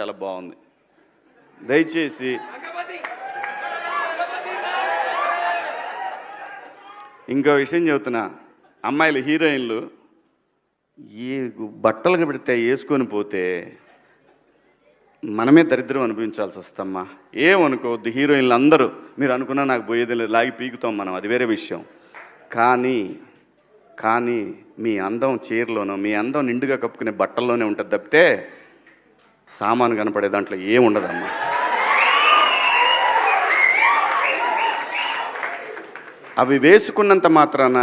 చాలా బాగుంది. దయచేసి ఇంకో విషయం చెబుతున్నా, అమ్మాయిలు హీరోయిన్లు ఈ బట్టలు పెడితే వేసుకొని పోతే మనమే దరిద్రం అనిపించాల్సి వస్తమ్మా. ఏమనుకోవద్దు, హీరోయిన్లు అందరూ మీరు అనుకున్నా నాకు పోయేది లేదు, లాగి పీకుతాం మనం, అది వేరే విషయం. కానీ మీ అందం చీరలోనో మీ అందం నిండుగా కప్పుకునే బట్టల్లోనే ఉంటుంది తప్పితే సామాను కనపడే దాంట్లో ఏముండదమ్మా. అవి వేసుకున్నంత మాత్రాన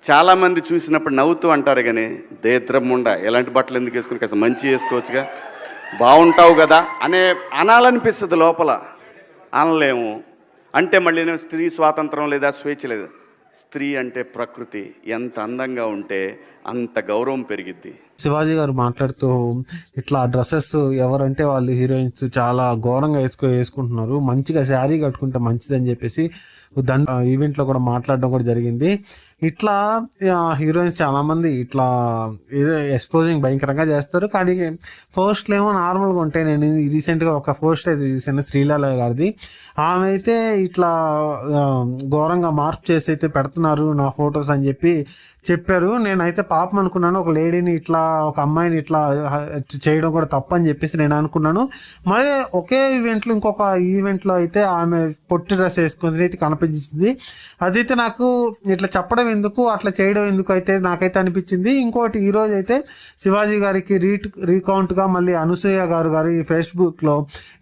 చాలామంది చూసినప్పుడు నవ్వుతూ అంటారు, కానీ దేత్రముండ ఎలాంటి బట్టలు ఎందుకు వేసుకుని కాస్త మంచి వేసుకోవచ్చుగా, బాగుంటావు కదా అనాలనిపిస్తుంది లోపల. అనలేము. అంటే మళ్ళీ స్త్రీ స్వాతంత్రం లేదా స్వేచ్ఛ లేదా. స్త్రీ అంటే ప్రకృతి, ఎంత అందంగా ఉంటే అంత గౌరవం పెరిగిద్ది. శివాజీ గారు మాట్లాడుతూ ఇట్లా డ్రెస్సెస్ ఎవరంటే వాళ్ళు హీరోయిన్స్ చాలా ఘోరంగా వేసుకుంటున్నారు, మంచిగా శారీ కట్టుకుంటే మంచిదని చెప్పేసి ఈవెంట్లో కూడా మాట్లాడడం కూడా జరిగింది. ఇట్లా హీరోయిన్స్ చాలామంది ఇట్లా ఏదో ఎక్స్పోజింగ్ భయంకరంగా చేస్తారు. కానీ పోస్ట్లు ఏమో నార్మల్గా ఉంటాయి. నేను రీసెంట్గా ఒక పోస్ట్ అయితే చూసాను, శ్రీలీల గారిది. ఆమె అయితే ఇట్లా ఘోరంగా మార్పు చేసి అయితే పెడుతున్నారు నా ఫొటోస్ అని చెప్పారు. నేనైతే పాపం అనుకున్నాను, ఒక లేడీని ఇట్లా ఒక అమ్మాయిని ఇట్లా చేయడం కూడా తప్పని చెప్పేసి నేను అనుకున్నాను. మరి ఒకే ఈవెంట్లో ఇంకొక ఈవెంట్లో అయితే ఆమె పొట్టి డ్రెస్ వేసుకుని అయితే కనిపించింది. అదైతే నాకు ఇట్లా చెప్పడం ఎందుకు, అట్లా చేయడం ఎందుకు అయితే నాకైతే అనిపించింది. ఇంకోటి ఈరోజు అయితే శివాజీ గారికి రీకౌంట్గా మళ్ళీ అనసూయ గారు ఈ ఫేస్బుక్లో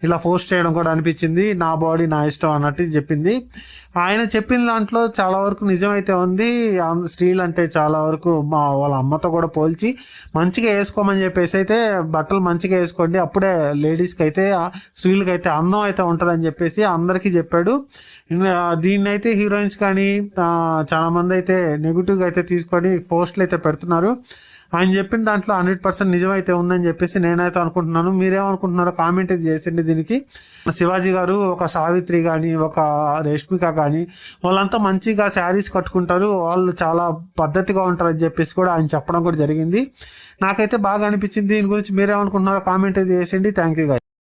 ఇలా పోస్ట్ చేయడం కూడా అనిపించింది. నా బాడీ నా ఇష్టం అన్నట్టు చెప్పింది. ఆయన చెప్పిన దాంట్లో చాలా వరకు నిజమైతే ఉంది. స్త్రీలు అంటే చాలా వరకు వాళ్ళ అమ్మతో కూడా పోల్చి మంచిగా వేసుకోమని చెప్పేసి అయితే బట్టలు మంచిగా వేసుకోండి, అప్పుడే లేడీస్కి అయితే స్త్రీలకి అయితే అందం అయితే ఉంటుందని చెప్పేసి అందరికీ చెప్పాడు. దీన్ని అయితే హీరోయిన్స్ కానీ చాలా మంది అయితే నెగిటివ్గా అయితే తీసుకొని పోస్టులు అయితే పెడుతున్నారు. ఆయన చెప్పిన దాంట్లో 100% నిజమైతే ఉందని చెప్పేసి నేనైతే అనుకుంటున్నాను. మీరేమనుకుంటున్నారో కామెంట్ అయితే చేసండి. దీనికి శివాజీ గారు, ఒక సావిత్రి కానీ, ఒక రేష్మిక కానీ వాళ్ళంతా మంచిగా శారీస్ కట్టుకుంటారు, వాళ్ళు చాలా పద్ధతిగా ఉంటారని చెప్పేసి కూడా ఆయన చెప్పడం కూడా జరిగింది. నాకైతే బాగా అనిపించింది. దీని గురించి మీరేమనుకుంటున్నారో కామెంట్ అయితే చేసేయండి. Thank you.